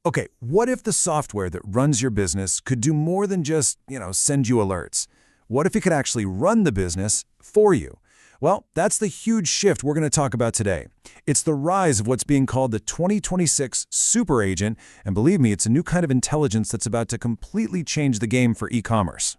Okay, what if the software that runs your business could do more than just, send you alerts? What if it could actually run the business for you? Well, that's the huge shift we're going to talk about today. It's the rise of what's being called the 2026 super agent, and believe me, it's a new kind of intelligence that's about to completely change the game for e-commerce.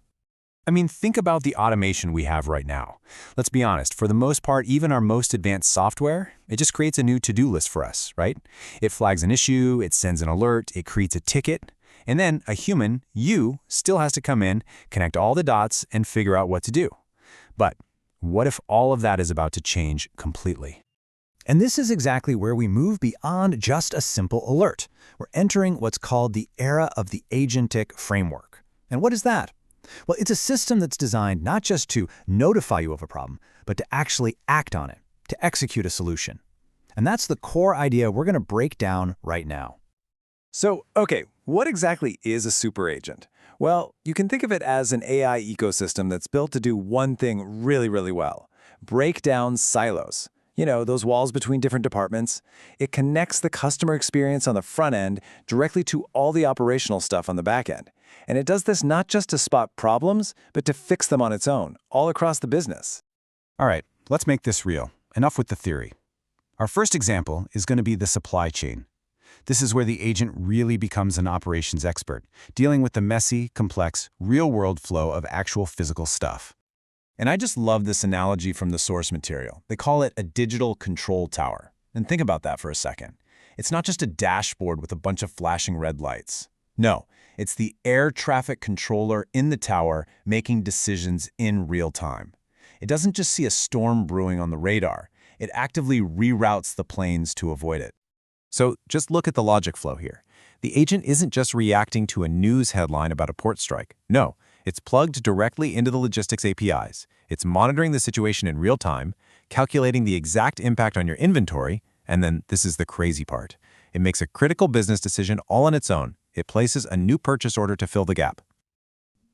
I mean, think about the automation we have right now. Let's be honest, for the most part, even our most advanced software, it just creates a new to-do list for us, right? It flags an issue, it sends an alert, it creates a ticket, and then a human, you, still has to come in, connect all the dots, and figure out what to do. But what if all of that is about to change completely? And this is exactly where we move beyond just a simple alert. We're entering what's called the era of the Agentic framework. And what is that? Well, it's a system that's designed not just to notify you of a problem, but to actually act on it, to execute a solution. And that's the core idea we're going to break down right now. So, okay, what exactly is a super agent? Well, you can think of it as an AI ecosystem that's built to do one thing really, really well: break down silos. You know, those walls between different departments. It connects the customer experience on the front end directly to all the operational stuff on the back end. And it does this not just to spot problems, but to fix them on its own, all across the business. All right, let's make this real. Enough with the theory. Our first example is going to be the supply chain. This is where the agent really becomes an operations expert, dealing with the messy, complex, real-world flow of actual physical stuff. And I just love this analogy from the source material. They call it a digital control tower. And think about that for a second. It's not just a dashboard with a bunch of flashing red lights. No, it's the air traffic controller in the tower making decisions in real time. It doesn't just see a storm brewing on the radar. It actively reroutes the planes to avoid it. So just look at the logic flow here. The agent isn't just reacting to a news headline about a port strike. No, it's plugged directly into the logistics APIs. It's monitoring the situation in real time, calculating the exact impact on your inventory, and then this is the crazy part. It makes a critical business decision all on its own. It places a new purchase order to fill the gap.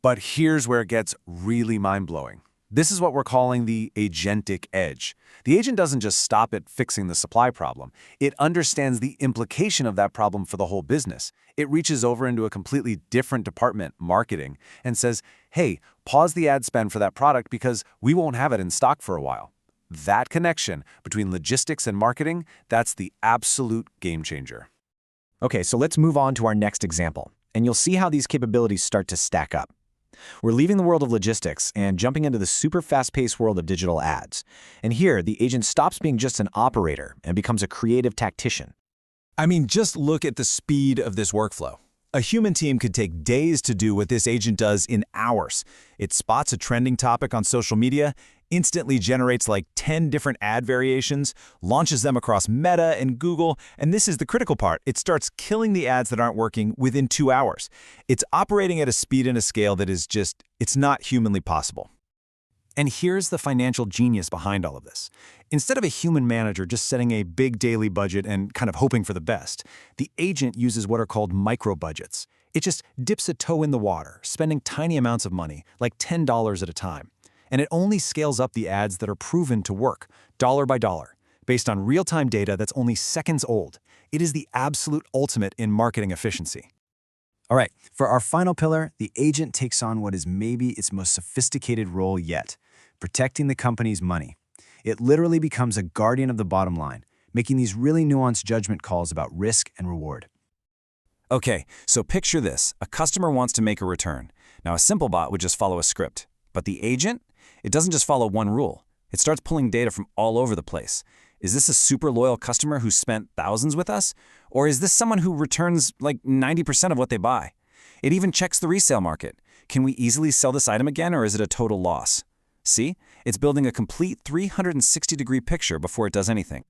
But here's where it gets really mind-blowing. This is what we're calling the agentic edge. The agent doesn't just stop at fixing the supply problem. It understands the implication of that problem for the whole business. It reaches over into a completely different department, marketing, and says, hey, pause the ad spend for that product because we won't have it in stock for a while. That connection between logistics and marketing, that's the absolute game changer. Okay, so let's move on to our next example, and you'll see how these capabilities start to stack up. We're leaving the world of logistics and jumping into the super fast-paced world of digital ads. And here, the agent stops being just an operator and becomes a creative tactician. I mean, just look at the speed of this workflow. A human team could take days to do what this agent does in hours. It spots a trending topic on social media, instantly generates like 10 different ad variations, launches them across Meta and Google, and this is the critical part. It starts killing the ads that aren't working within 2 hours. It's operating at a speed and a scale that is just, it's not humanly possible. And here's the financial genius behind all of this. Instead of a human manager just setting a big daily budget and kind of hoping for the best, the agent uses what are called micro budgets. It just dips a toe in the water, spending tiny amounts of money, like $10 at a time. And it only scales up the ads that are proven to work, dollar by dollar, based on real-time data that's only seconds old. It is the absolute ultimate in marketing efficiency. All right, for our final pillar, the agent takes on what is maybe its most sophisticated role yet: protecting the company's money. It literally becomes a guardian of the bottom line, making these really nuanced judgment calls about risk and reward. Okay, so picture this. A customer wants to make a return. Now, a simple bot would just follow a script. But the agent? It doesn't just follow one rule. It starts pulling data from all over the place. Is this a super loyal customer who spent thousands with us? Or is this someone who returns like 90% of what they buy? It even checks the resale market. Can we easily sell this item again, or is it a total loss? See? It's building a complete 360-degree picture before it does anything.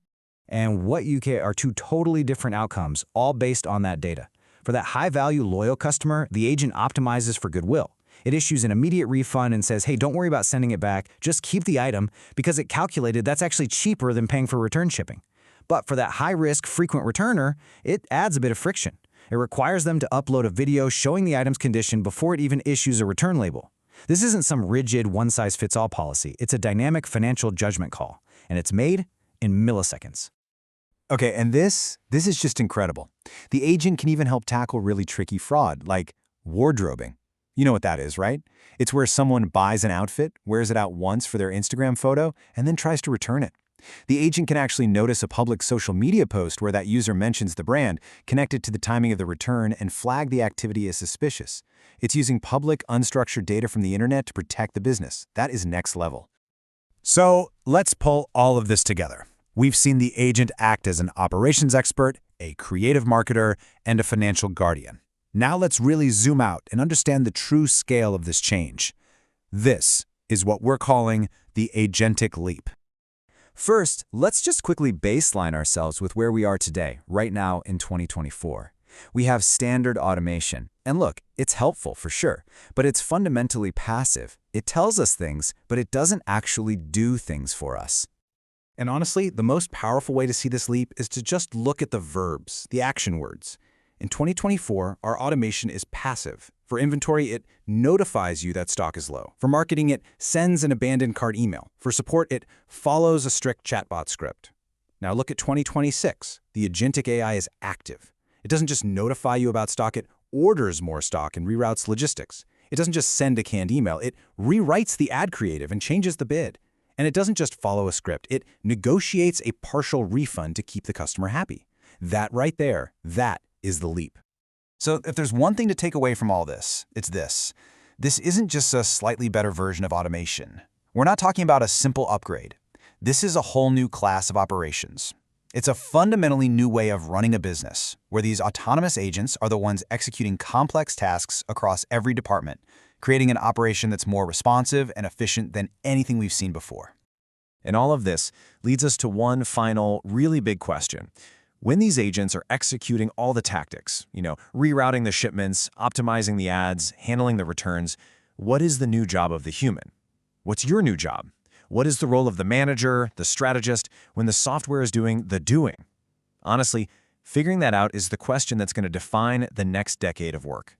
And what you get are two totally different outcomes, all based on that data. For that high-value, loyal customer, the agent optimizes for goodwill. It issues an immediate refund and says, hey, don't worry about sending it back, just keep the item, because it calculated that's actually cheaper than paying for return shipping. But for that high-risk, frequent returner, it adds a bit of friction. It requires them to upload a video showing the item's condition before it even issues a return label. This isn't some rigid one-size-fits-all policy. It's a dynamic financial judgment call, and it's made in milliseconds. Okay, and this is just incredible. The agent can even help tackle really tricky fraud, like wardrobing. You know what that is, right? It's where someone buys an outfit, wears it out once for their Instagram photo, and then tries to return it. The agent can actually notice a public social media post where that user mentions the brand, connect it to the timing of the return, and flag the activity as suspicious. It's using public, unstructured data from the internet to protect the business. That is next level. So let's pull all of this together. We've seen the agent act as an operations expert, a creative marketer, and a financial guardian. Now let's really zoom out and understand the true scale of this change. This is what we're calling the agentic leap. First, let's just quickly baseline ourselves with where we are today, right now in 2024. We have standard automation. And look, it's helpful for sure, but it's fundamentally passive. It tells us things, but it doesn't actually do things for us. And honestly, the most powerful way to see this leap is to just look at the verbs, the action words. In 2024, our automation is passive. For inventory, it notifies you that stock is low. For marketing, it sends an abandoned cart email. For support, it follows a strict chatbot script. Now look at 2026. The agentic AI is active. It doesn't just notify you about stock, it orders more stock and reroutes logistics. It doesn't just send a canned email, it rewrites the ad creative and changes the bid. And it doesn't just follow a script, it negotiates a partial refund to keep the customer happy. That right there, that is the leap. So if there's one thing to take away from all this, it's this. This isn't just a slightly better version of automation. We're not talking about a simple upgrade. This is a whole new class of operations. It's a fundamentally new way of running a business, where these autonomous agents are the ones executing complex tasks across every department, creating an operation that's more responsive and efficient than anything we've seen before. And all of this leads us to one final, really big question. When these agents are executing all the tactics, rerouting the shipments, optimizing the ads, handling the returns, what is the new job of the human? What's your new job? What is the role of the manager, the strategist, when the software is doing the doing? Honestly, figuring that out is the question that's going to define the next decade of work.